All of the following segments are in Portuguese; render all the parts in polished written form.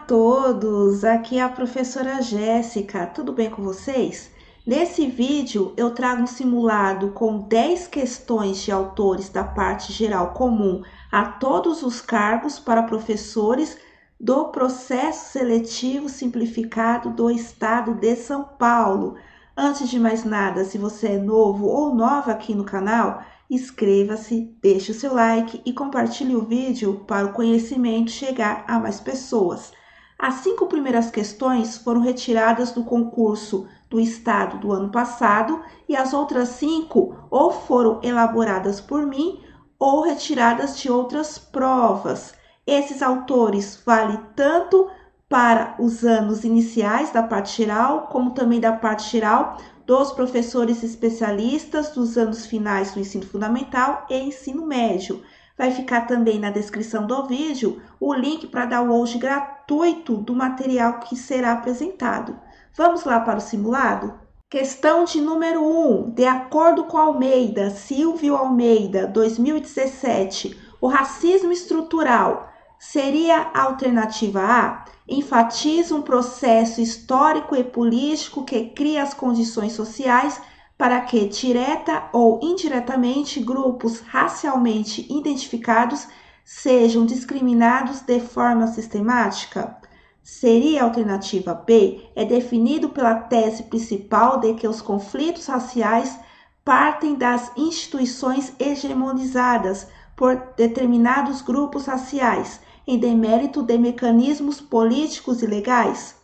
todos, aqui é a professora Jéssica, tudo bem com vocês? Nesse vídeo eu trago um simulado com 10 questões de autores da parte geral comum a todos os cargos para professores do processo seletivo simplificado do Estado de São Paulo. Antes de mais nada, se você é novo ou nova aqui no canal, inscreva-se, deixe o seu like e compartilhe o vídeo para o conhecimento chegar a mais pessoas. As 5 primeiras questões foram retiradas do concurso do Estado do ano passado e as outras 5 ou foram elaboradas por mim ou retiradas de outras provas. Esses autores valem tanto para os anos iniciais da parte geral, como também da parte geral dos professores especialistas dos anos finais do ensino fundamental e ensino médio. Vai ficar também na descrição do vídeo o link para download gratuito do material que será apresentado. Vamos lá para o simulado? Questão de número 1. De acordo com Almeida, Silvio Almeida, 2017, o racismo estrutural seria a alternativa A? Enfatiza um processo histórico e político que cria as condições sociais para que, direta ou indiretamente, grupos racialmente identificados sejam discriminados de forma sistemática. Seria a alternativa B? É definido pela tese principal de que os conflitos raciais partem das instituições hegemonizadas por determinados grupos raciais, em demérito de mecanismos políticos e legais?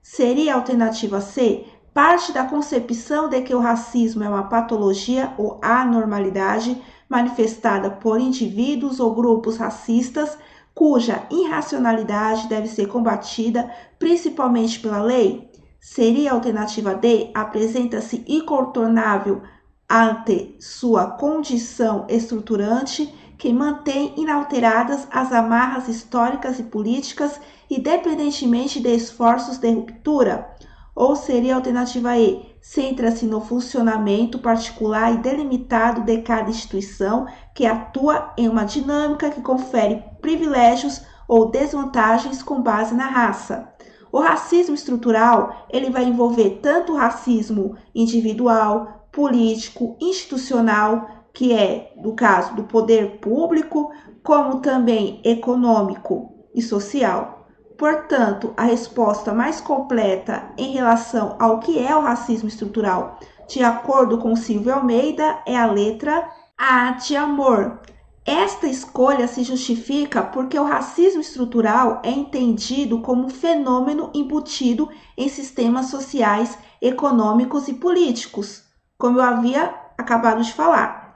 Seria a alternativa C? Parte da concepção de que o racismo é uma patologia ou anormalidade manifestada por indivíduos ou grupos racistas, cuja irracionalidade deve ser combatida principalmente pela lei? Seria a alternativa D? Apresenta-se incontornável ante sua condição estruturante que mantém inalteradas as amarras históricas e políticas, independentemente de esforços de ruptura? Ou seria a alternativa E? Centra-se no funcionamento particular e delimitado de cada instituição que atua em uma dinâmica que confere privilégios ou desvantagens com base na raça. O racismo estrutural, ele vai envolver tanto o racismo individual, político, institucional, que é, no caso do poder público, como também econômico e social. Portanto, a resposta mais completa em relação ao que é o racismo estrutural, de acordo com Silvio Almeida, é a letra A de amor. Esta escolha se justifica porque o racismo estrutural é entendido como um fenômeno embutido em sistemas sociais, econômicos e políticos, como eu havia acabado de falar.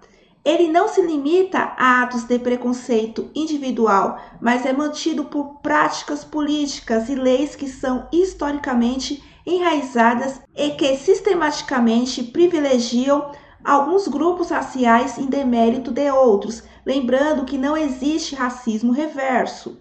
Ele não se limita a atos de preconceito individual, mas é mantido por práticas políticas e leis que são historicamente enraizadas e que sistematicamente privilegiam alguns grupos raciais em demérito de outros, lembrando que não existe racismo reverso.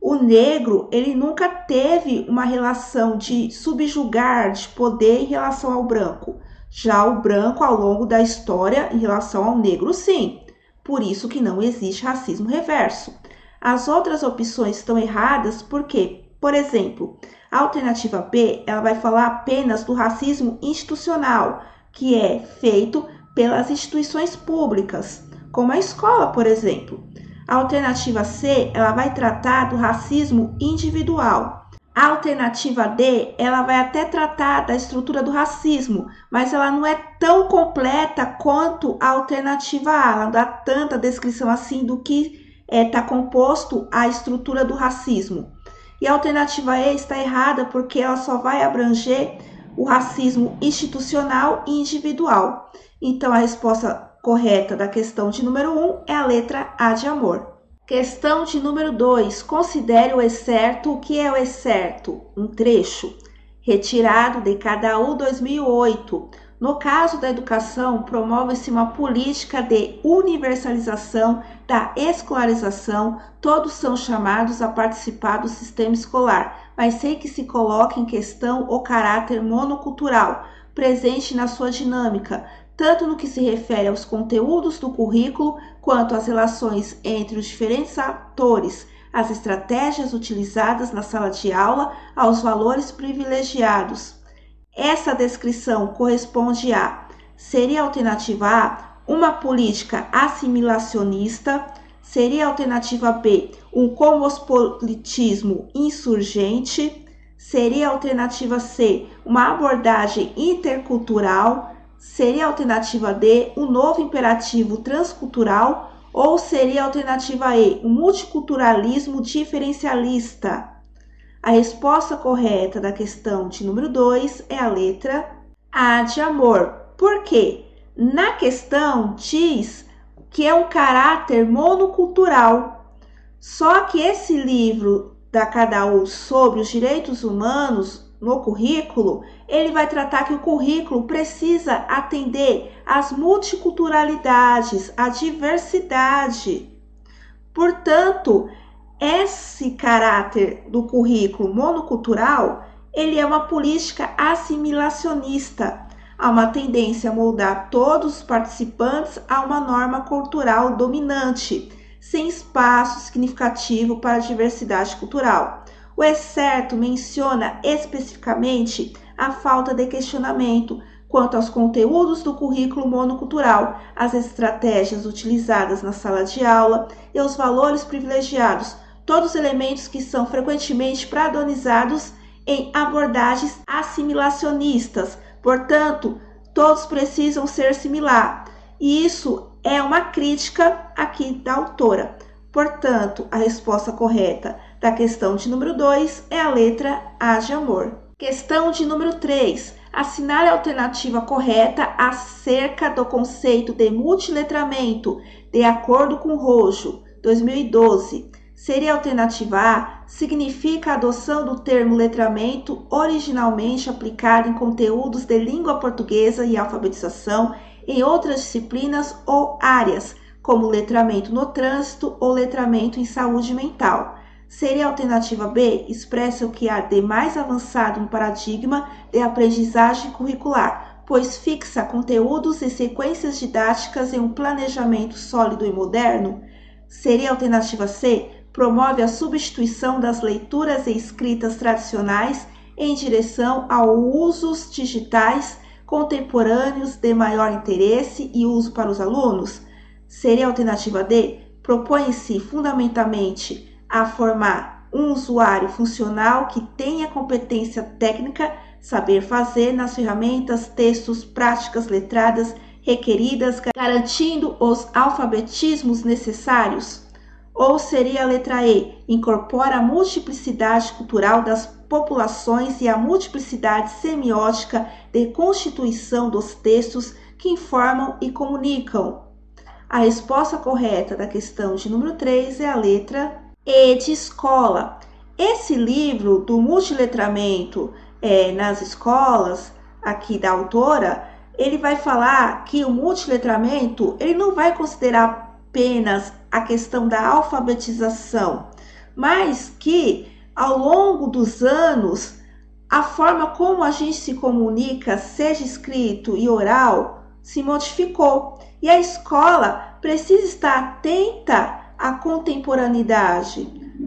O negro, ele nunca teve uma relação de subjugar, de poder em relação ao branco. Já o branco, ao longo da história, em relação ao negro, sim. Por isso que não existe racismo reverso. As outras opções estão erradas porque, por exemplo, a alternativa B, ela vai falar apenas do racismo institucional, que é feito pelas instituições públicas, como a escola, por exemplo. A alternativa C, ela vai tratar do racismo individual. A alternativa D, ela vai até tratar da estrutura do racismo, mas ela não é tão completa quanto a alternativa A. Ela não dá tanta descrição assim do que está composto a estrutura do racismo. E a alternativa E está errada porque ela só vai abranger o racismo institucional e individual. Então, a resposta correta da questão de número 1 é a letra A de amor. Questão de número 2. Considere o excerto. O que é o excerto? Um trecho retirado de KU 2008. No caso da educação, promove-se uma política de universalização da escolarização. Todos são chamados a participar do sistema escolar, mas sem que se coloque em questão o caráter monocultural presente na sua dinâmica, tanto no que se refere aos conteúdos do currículo, quanto às relações entre os diferentes atores, as estratégias utilizadas na sala de aula, aos valores privilegiados. Essa descrição corresponde a: seria a alternativa A, uma política assimilacionista, seria a alternativa B, um cosmopolitismo insurgente, seria a alternativa C, uma abordagem intercultural, seria a alternativa D, um novo imperativo transcultural, ou seria a alternativa E, um multiculturalismo diferencialista? A resposta correta da questão de número 2 é a letra A de amor. Por quê? Na questão diz que é um caráter monocultural. Só que esse livro da Cadaú sobre os direitos humanos no currículo, ele vai tratar que o currículo precisa atender às multiculturalidades, à diversidade. Portanto, esse caráter do currículo monocultural, ele é uma política assimilacionista. Há uma tendência a moldar todos os participantes a uma norma cultural dominante, sem espaço significativo para a diversidade cultural. O excerto menciona especificamente a falta de questionamento quanto aos conteúdos do currículo monocultural, as estratégias utilizadas na sala de aula e os valores privilegiados, todos elementos que são frequentemente padronizados em abordagens assimilacionistas. Portanto, todos precisam ser similar. E isso é uma crítica aqui da autora. Portanto, a resposta correta da questão de número 2 é a letra A de amor. Questão de número 3. Assinale a alternativa correta acerca do conceito de multiletramento, de acordo com Rojo, 2012. Seria a alternativa A, significa a adoção do termo letramento originalmente aplicado em conteúdos de língua portuguesa e alfabetização em outras disciplinas ou áreas, como letramento no trânsito ou letramento em saúde mental. Seria a alternativa B, expressa o que há de mais avançado no paradigma de aprendizagem curricular, pois fixa conteúdos e sequências didáticas em um planejamento sólido e moderno. Seria a alternativa C, promove a substituição das leituras e escritas tradicionais em direção a usos digitais contemporâneos de maior interesse e uso para os alunos. Seria a alternativa D, propõe-se fundamentalmente a formar um usuário funcional que tenha competência técnica, saber fazer nas ferramentas, textos, práticas letradas requeridas, garantindo os alfabetismos necessários. Ou seria a letra E, incorpora a multiplicidade cultural das populações e a multiplicidade semiótica de constituição dos textos que informam e comunicam. A resposta correta da questão de número 3 é a letra E de escola. Esse livro do multiletramento nas escolas, aqui da autora, ele vai falar que o multiletramento ele não vai considerar apenas a questão da alfabetização, mas que ao longo dos anos a forma como a gente se comunica, seja escrito e oral, se modificou. E a escola precisa estar atenta à contemporaneidade,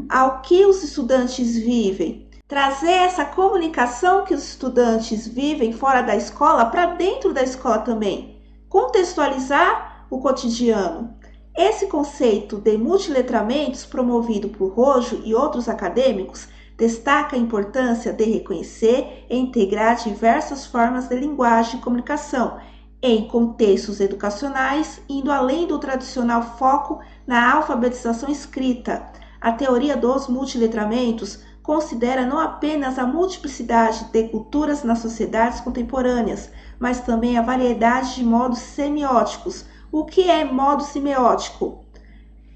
ao que os estudantes vivem. Trazer essa comunicação que os estudantes vivem fora da escola para dentro da escola também. Contextualizar o cotidiano. Esse conceito de multiletramentos promovido por Rojo e outros acadêmicos destaca a importância de reconhecer e integrar diversas formas de linguagem e comunicação em contextos educacionais, indo além do tradicional foco na alfabetização escrita. A teoria dos multiletramentos considera não apenas a multiplicidade de culturas nas sociedades contemporâneas, mas também a variedade de modos semióticos. O que é modo semiótico?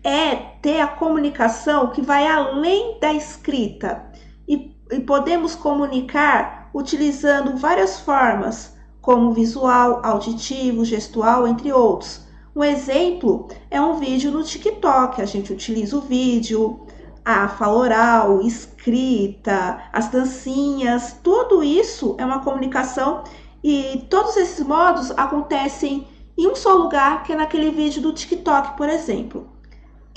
É ter a comunicação que vai além da escrita e podemos comunicar utilizando várias formas, como visual, auditivo, gestual, entre outros. Um exemplo é um vídeo no TikTok. A gente utiliza o vídeo, a fala oral, escrita, as dancinhas, tudo isso é uma comunicação e todos esses modos acontecem em um só lugar, que é naquele vídeo do TikTok, por exemplo.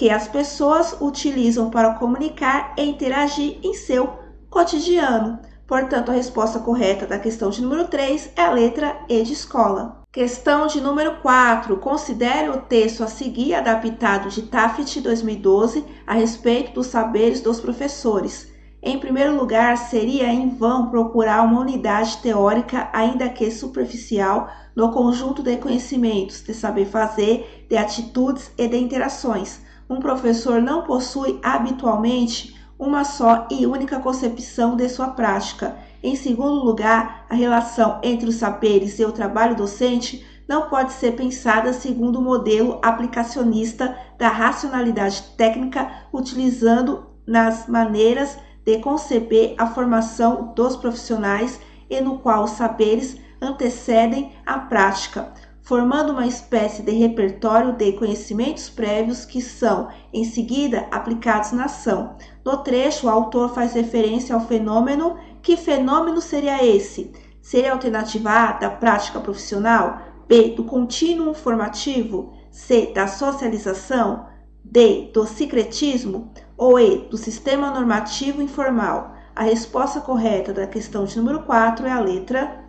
que as pessoas utilizam para comunicar e interagir em seu cotidiano. Portanto, a resposta correta da questão de número 3 é a letra E de escola. Questão de número 4. Considere o texto a seguir adaptado de Taft 2012 a respeito dos saberes dos professores. Em primeiro lugar, seria em vão procurar uma unidade teórica, ainda que superficial, no conjunto de conhecimentos, de saber fazer, de atitudes e de interações. Um professor não possui habitualmente uma só e única concepção de sua prática. Em segundo lugar, a relação entre os saberes e o trabalho docente não pode ser pensada segundo o modelo aplicacionista da racionalidade técnica, utilizando nas maneiras de conceber a formação dos profissionais e no qual os saberes antecedem a prática, formando uma espécie de repertório de conhecimentos prévios que são, em seguida, aplicados na ação. No trecho, o autor faz referência ao fenômeno. Que fenômeno seria esse? Seria a alternativa A, da prática profissional, B, do contínuo formativo, C, da socialização, D, do sincretismo ou E, do sistema normativo informal? A resposta correta da questão de número 4 é a letra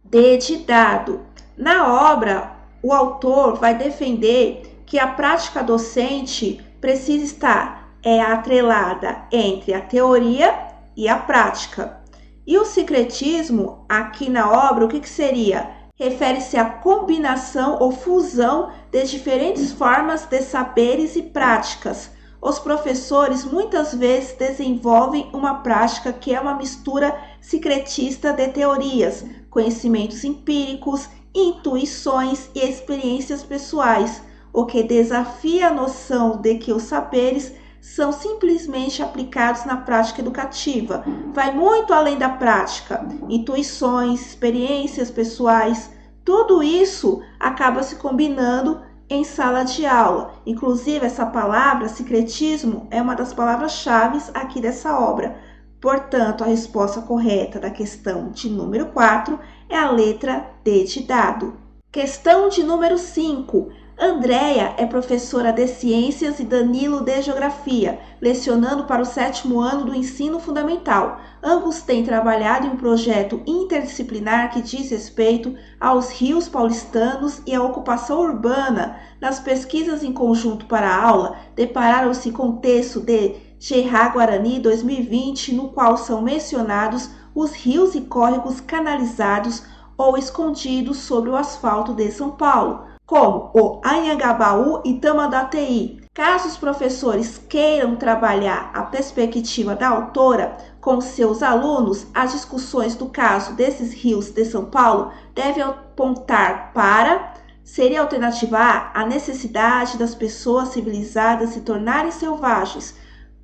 D de dado. Na obra, o autor vai defender que a prática docente precisa estar atrelada entre a teoria e a prática. E o sincretismo, aqui na obra, o que seria? Refere-se à combinação ou fusão de diferentes formas de saberes e práticas. Os professores muitas vezes desenvolvem uma prática que é uma mistura sincretista de teorias, conhecimentos empíricos, intuições e experiências pessoais, o que desafia a noção de que os saberes são simplesmente aplicados na prática educativa. Vai muito além da prática, intuições, experiências pessoais, tudo isso acaba se combinando em sala de aula. Inclusive, essa palavra, sincretismo, é uma das palavras-chave aqui dessa obra. Portanto, a resposta correta da questão de número 4 é a letra D de dado. Questão de número 5. Andréia é professora de Ciências e Danilo de Geografia, lecionando para o 7º ano do ensino fundamental. Ambos têm trabalhado em um projeto interdisciplinar que diz respeito aos rios paulistanos e à ocupação urbana. Nas pesquisas em conjunto para a aula, depararam-se com o texto de Gerard Guarani 2020, no qual são mencionados os rios e córregos canalizados ou escondidos sobre o asfalto de São Paulo, como o Anhangabaú e Tamanduateí. Caso os professores queiram trabalhar a perspectiva da autora com seus alunos, as discussões do caso desses rios de São Paulo devem apontar para... Seria a alternativa A, a necessidade das pessoas civilizadas se tornarem selvagens,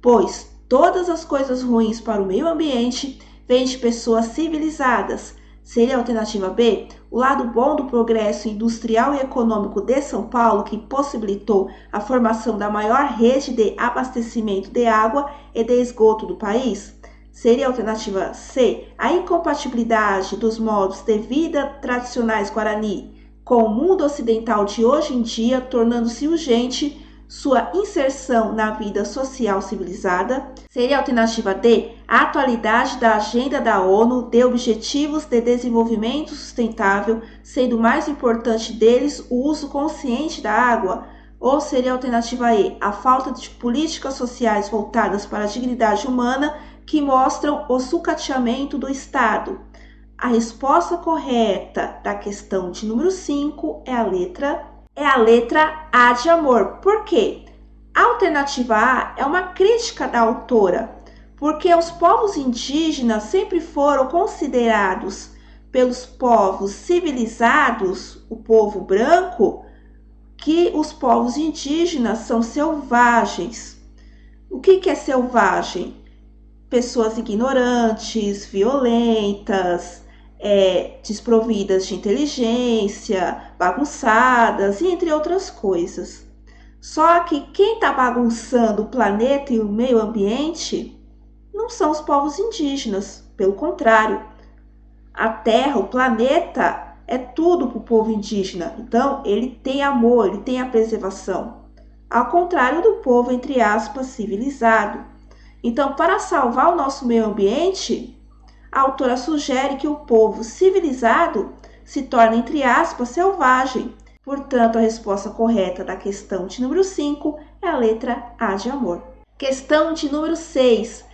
pois todas as coisas ruins para o meio ambiente vêm de pessoas civilizadas. Seria a alternativa B, o lado bom do progresso industrial e econômico de São Paulo, que possibilitou a formação da maior rede de abastecimento de água e de esgoto do país? Seria a alternativa C, a incompatibilidade dos modos de vida tradicionais Guarani com o mundo ocidental de hoje em dia, tornando-se urgente sua inserção na vida social civilizada? Seria a alternativa D, a atualidade da agenda da ONU de Objetivos de Desenvolvimento Sustentável, sendo o mais importante deles o uso consciente da água? Ou seria a alternativa E, a falta de políticas sociais voltadas para a dignidade humana que mostram o sucateamento do Estado? A resposta correta da questão de número 5 é a letra A de amor. Por quê? A alternativa A é uma crítica da autora, porque os povos indígenas sempre foram considerados pelos povos civilizados, o povo branco, que os povos indígenas são selvagens. O que é selvagem? Pessoas ignorantes, violentas, desprovidas de inteligência, bagunçadas e entre outras coisas. Só que quem está bagunçando o planeta e o meio ambiente não são os povos indígenas, pelo contrário. A Terra, o planeta, é tudo para o povo indígena. Então, ele tem amor, ele tem a preservação. ao contrário do povo, entre aspas, civilizado. Então, para salvar o nosso meio ambiente, a autora sugere que o povo civilizado se torne, entre aspas, selvagem. Portanto, a resposta correta da questão de número 5 é a letra A de amor. Questão de número 6.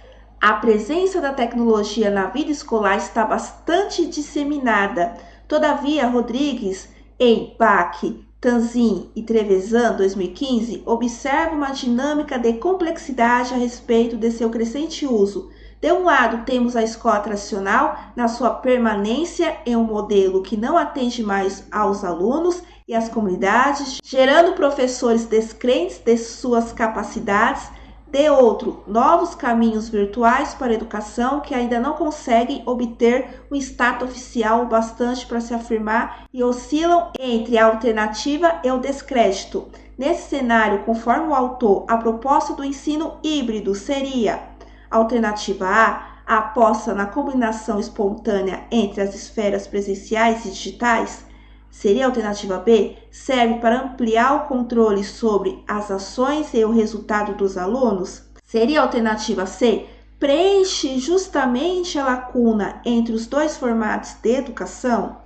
A presença da tecnologia na vida escolar está bastante disseminada. Todavia, Rodrigues, em Bach, Tanzin e Trevisan, 2015, observa uma dinâmica de complexidade a respeito de seu crescente uso. De um lado, temos a escola tradicional na sua permanência em um modelo que não atende mais aos alunos e às comunidades, gerando professores descrentes de suas capacidades. De outro, novos caminhos virtuais para a educação que ainda não conseguem obter um status oficial o bastante para se afirmar e oscilam entre a alternativa e o descrédito. Nesse cenário, conforme o autor, a proposta do ensino híbrido seria: alternativa A aposta na combinação espontânea entre as esferas presenciais e digitais. Seria a alternativa B, serve para ampliar o controle sobre as ações e o resultado dos alunos. Seria a alternativa C, preenche justamente a lacuna entre os dois formatos de educação.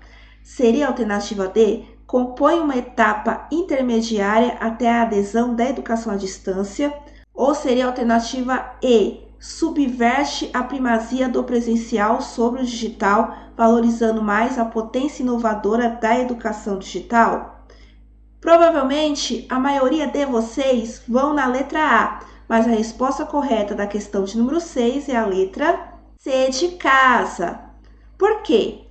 Seria a alternativa D, compõe uma etapa intermediária até a adesão da educação à distância. Ou seria a alternativa E, subverte a primazia do presencial sobre o digital, valorizando mais a potência inovadora da educação digital? Provavelmente, a maioria de vocês vão na letra A, mas a resposta correta da questão de número 6 é a letra C de casa. Por quê?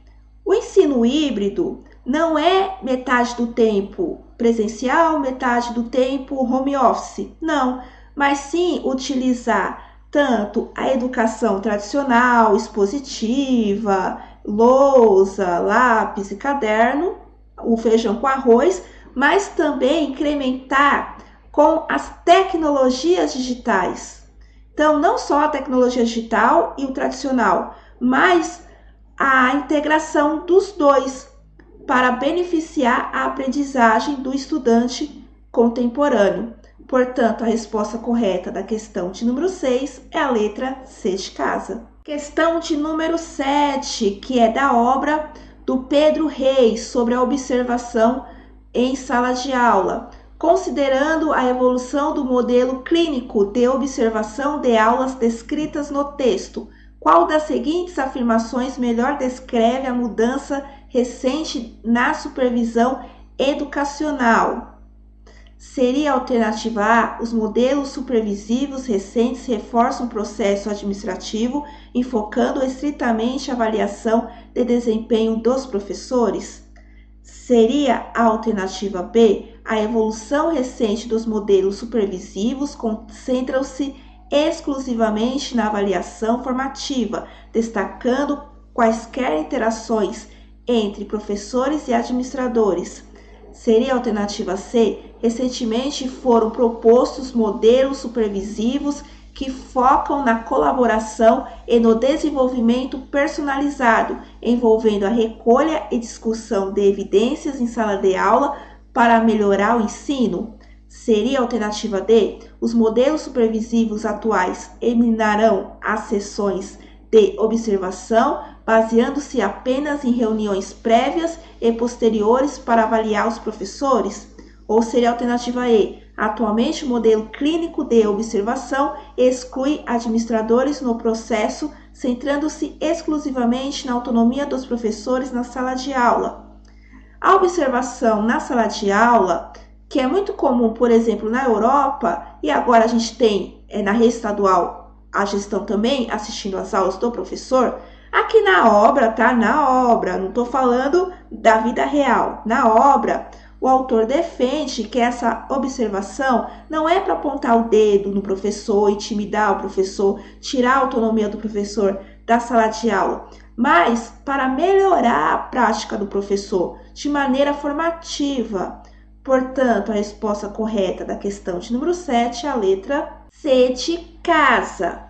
O ensino híbrido não é metade do tempo presencial, metade do tempo home office, não, mas sim utilizar tanto a educação tradicional, expositiva, lousa, lápis e caderno, o feijão com arroz, mas também incrementar com as tecnologias digitais. Então, não só a tecnologia digital e o tradicional, mas a integração dos dois para beneficiar a aprendizagem do estudante contemporâneo. Portanto, a resposta correta da questão de número 6 é a letra C de casa. Questão de número 7, que é da obra do Pedro Reis sobre a observação em sala de aula, considerando a evolução do modelo clínico de observação de aulas descritas no texto. Qual das seguintes afirmações melhor descreve a mudança recente na supervisão educacional? Seria a alternativa A, os modelos supervisivos recentes reforçam o processo administrativo, enfocando estritamente a avaliação de desempenho dos professores? Seria a alternativa B, a evolução recente dos modelos supervisivos concentram-se exclusivamente na avaliação formativa, destacando quaisquer interações entre professores e administradores? Seria a alternativa C, recentemente foram propostos modelos supervisivos que focam na colaboração e no desenvolvimento personalizado, envolvendo a recolha e discussão de evidências em sala de aula para melhorar o ensino? Seria a alternativa D, os modelos supervisivos atuais eliminarão as sessões de observação, baseando-se apenas em reuniões prévias e posteriores para avaliar os professores? Ou seria a alternativa E, atualmente o modelo clínico de observação exclui administradores no processo, centrando-se exclusivamente na autonomia dos professores na sala de aula? A observação na sala de aula, que é muito comum, por exemplo, na Europa, e agora a gente tem na rede estadual a gestão também assistindo às aulas do professor, aqui na obra, tá? Na obra, não estou falando da vida real. Na obra, o autor defende que essa observação não é para apontar o dedo no professor, intimidar o professor, tirar a autonomia do professor da sala de aula, mas para melhorar a prática do professor de maneira formativa. Portanto, a resposta correta da questão de número 7 é a letra C de casa.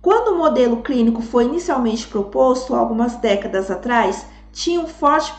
Quando o modelo clínico foi inicialmente proposto, algumas décadas atrás, tinha um forte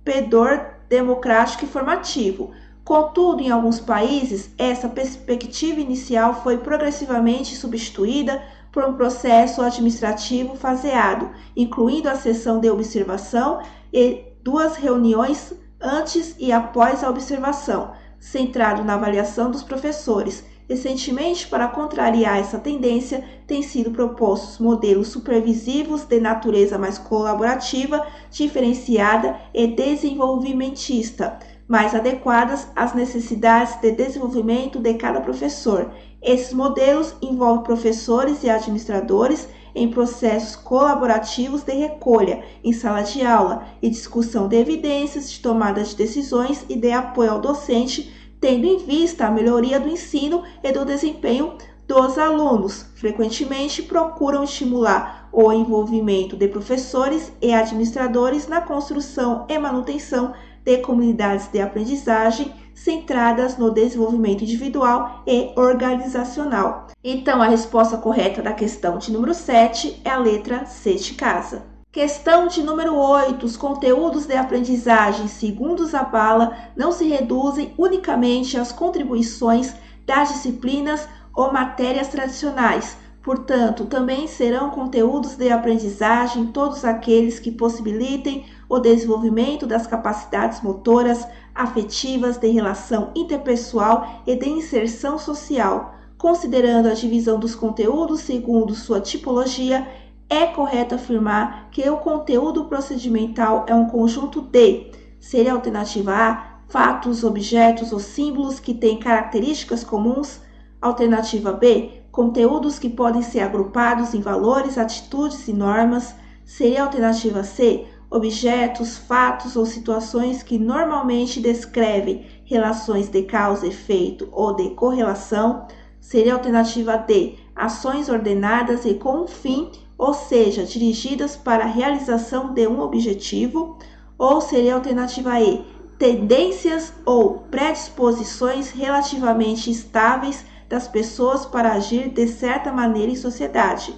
pendor democrático e formativo. Contudo, em alguns países, essa perspectiva inicial foi progressivamente substituída por um processo administrativo faseado, incluindo a sessão de observação e 2 reuniões antes e após a observação, centrado na avaliação dos professores. Recentemente, para contrariar essa tendência, têm sido propostos modelos supervisivos de natureza mais colaborativa, diferenciada e desenvolvimentista, mais adequadas às necessidades de desenvolvimento de cada professor. Esses modelos envolvem professores e administradores em processos colaborativos de recolha, em sala de aula e discussão de evidências, de tomada de decisões e de apoio ao docente, tendo em vista a melhoria do ensino e do desempenho dos alunos. Frequentemente procuram estimular o envolvimento de professores e administradores na construção e manutenção de comunidades de aprendizagem centradas no desenvolvimento individual e organizacional. Então, a resposta correta da questão de número 7 é a letra C de casa. Questão de número 8. Os conteúdos de aprendizagem, segundo Zabala, não se reduzem unicamente às contribuições das disciplinas ou matérias tradicionais. Portanto, também serão conteúdos de aprendizagem todos aqueles que possibilitem o desenvolvimento das capacidades motoras, afetivas, de relação interpessoal e de inserção social. Considerando a divisão dos conteúdos segundo sua tipologia, é correto afirmar que o conteúdo procedimental é um conjunto de, seria a alternativa A, fatos, objetos ou símbolos que têm características comuns. Alternativa B, conteúdos que podem ser agrupados em valores, atitudes e normas. Seria a alternativa C, objetos, fatos ou situações que normalmente descrevem relações de causa e efeito ou de correlação. Seria a alternativa D, ações ordenadas e com um fim, ou seja, dirigidas para a realização de um objetivo. Ou seria a alternativa E, tendências ou predisposições relativamente estáveis das pessoas para agir de certa maneira em sociedade.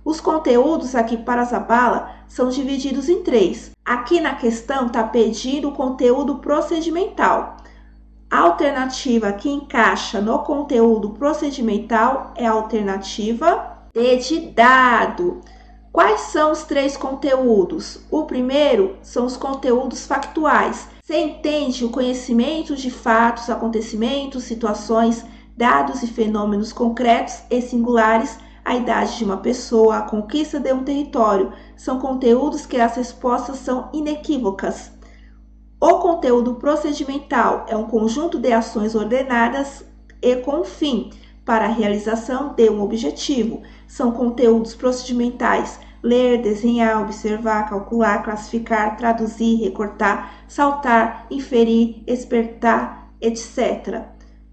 Os conteúdos aqui para Zabala são divididos em 3. Aqui na questão está pedindo o conteúdo procedimental. A alternativa que encaixa no conteúdo procedimental é a alternativa D de dado. Quais são os 3 conteúdos? O primeiro são os conteúdos factuais. Você entende o conhecimento de fatos, acontecimentos, situações, dados e fenômenos concretos e singulares, a idade de uma pessoa, a conquista de um território. São conteúdos que as respostas são inequívocas. O conteúdo procedimental é um conjunto de ações ordenadas e com fim, para a realização de um objetivo. São conteúdos procedimentais: ler, desenhar, observar, calcular, classificar, traduzir, recortar, saltar, inferir, espertar, etc.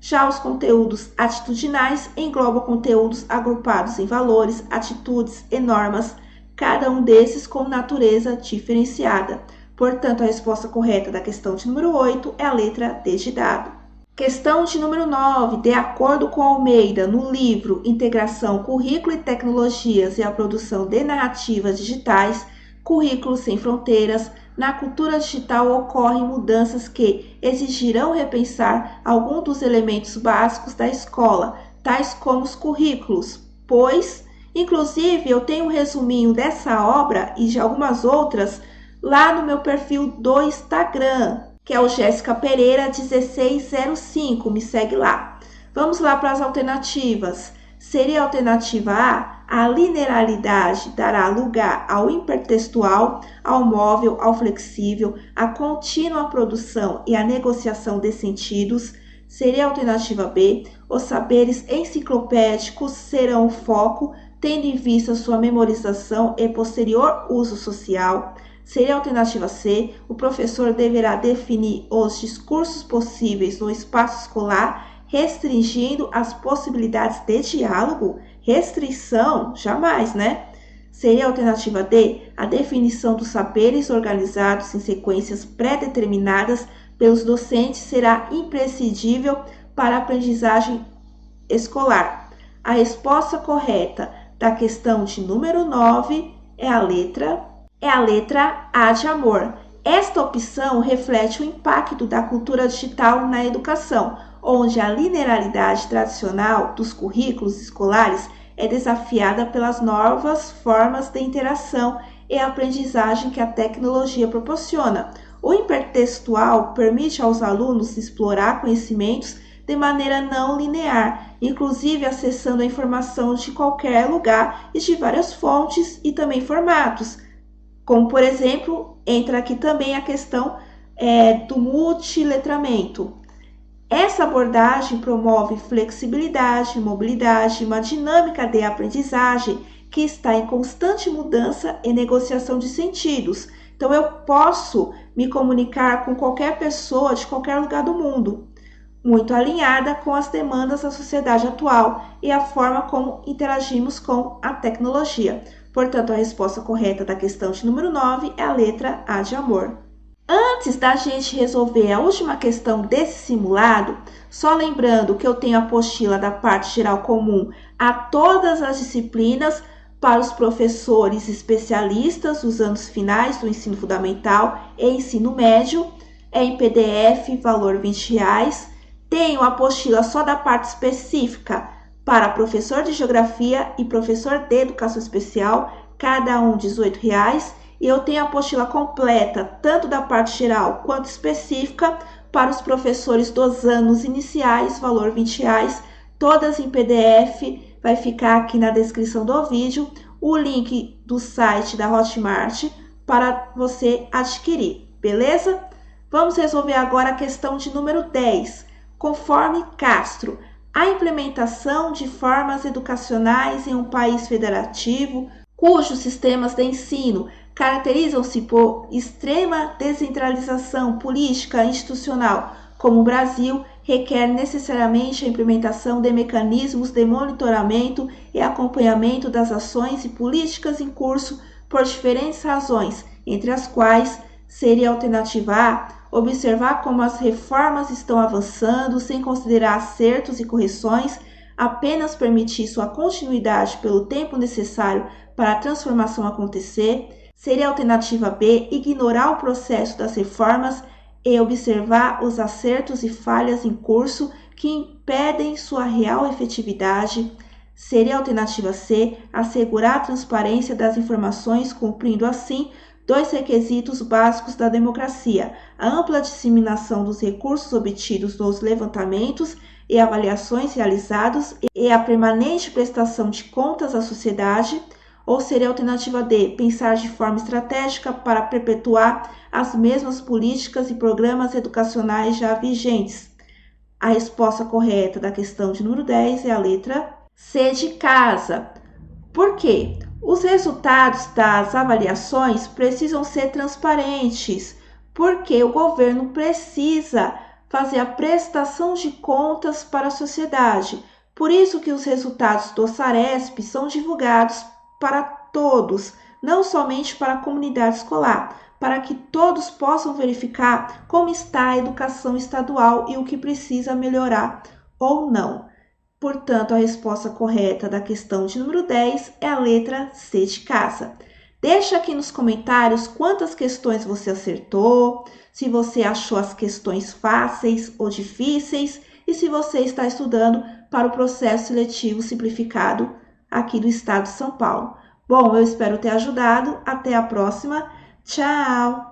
Já os conteúdos atitudinais englobam conteúdos agrupados em valores, atitudes e normas, cada um desses com natureza diferenciada. Portanto, a resposta correta da questão de número 8 é a letra D de dado. Questão de número 9. De acordo com Almeida, no livro Integração, Currículo e Tecnologias e a Produção de Narrativas Digitais, Currículo Sem Fronteiras, na cultura digital ocorrem mudanças que exigirão repensar alguns dos elementos básicos da escola, tais como os currículos, pois, inclusive, eu tenho um resuminho dessa obra e de algumas outras lá no meu perfil do Instagram, que é o Jéssica Pereira 1605, me segue lá. Vamos lá para as alternativas. Seria a alternativa A linearidade dará lugar ao hipertextual, ao móvel, ao flexível, à contínua produção e à negociação de sentidos. Seria a alternativa B, os saberes enciclopédicos serão o foco, tendo em vista sua memorização e posterior uso social. Seria a alternativa C, o professor deverá definir os discursos possíveis no espaço escolar, restringindo as possibilidades de diálogo? Restrição? Jamais, né? Seria a alternativa D, a definição dos saberes organizados em sequências pré-determinadas pelos docentes será imprescindível para a aprendizagem escolar. A resposta correta da questão de número 9 é a letra A de amor. Esta opção reflete o impacto da cultura digital na educação, onde a linearidade tradicional dos currículos escolares é desafiada pelas novas formas de interação e aprendizagem que a tecnologia proporciona. O hipertextual permite aos alunos explorar conhecimentos de maneira não linear, inclusive acessando a informação de qualquer lugar e de várias fontes e também formatos. Como, por exemplo, entra aqui também a questão do multiletramento. Essa abordagem promove flexibilidade, mobilidade, uma dinâmica de aprendizagem que está em constante mudança e negociação de sentidos. Então, eu posso me comunicar com qualquer pessoa de qualquer lugar do mundo, muito alinhada com as demandas da sociedade atual e a forma como interagimos com a tecnologia. Portanto, a resposta correta da questão de número 9 é a letra A de amor. Antes da gente resolver a última questão desse simulado, só lembrando que eu tenho a apostila da parte geral comum a todas as disciplinas para os professores especialistas dos anos finais do ensino fundamental e ensino médio, é em PDF, valor R$20. Tenho a apostila só da parte específica para professor de geografia e professor de educação especial, cada um R$18. E eu tenho a apostila completa, tanto da parte geral quanto específica, para os professores dos anos iniciais, valor R$20, todas em PDF, vai ficar aqui na descrição do vídeo, o link do site da Hotmart para você adquirir, beleza? Vamos resolver agora a questão de número 10. Conforme Castro, a implementação de formas educacionais em um país federativo, cujos sistemas de ensino caracterizam-se por extrema descentralização política e institucional, como o Brasil, requer necessariamente a implementação de mecanismos de monitoramento e acompanhamento das ações e políticas em curso por diferentes razões, entre as quais seria a alternativa A, observar como as reformas estão avançando sem considerar acertos e correções, apenas permitir sua continuidade pelo tempo necessário para a transformação acontecer. Seria a alternativa B, ignorar o processo das reformas e observar os acertos e falhas em curso que impedem sua real efetividade. Seria a alternativa C, assegurar a transparência das informações, cumprindo assim dois requisitos básicos da democracia: a ampla disseminação dos recursos obtidos nos levantamentos e avaliações realizados e a permanente prestação de contas à sociedade. Ou seria a alternativa D, pensar de forma estratégica para perpetuar as mesmas políticas e programas educacionais já vigentes? A resposta correta da questão de número 10 é a letra C de casa. Por quê? Os resultados das avaliações precisam ser transparentes, porque o governo precisa fazer a prestação de contas para a sociedade. Por isso que os resultados do Saresp são divulgados para todos, não somente para a comunidade escolar, para que todos possam verificar como está a educação estadual e o que precisa melhorar ou não. Portanto, a resposta correta da questão de número 10 é a letra C de casa. Deixa aqui nos comentários quantas questões você acertou, se você achou as questões fáceis ou difíceis e se você está estudando para o processo seletivo simplificado aqui do estado de São Paulo. Bom, eu espero ter ajudado. Até a próxima. Tchau!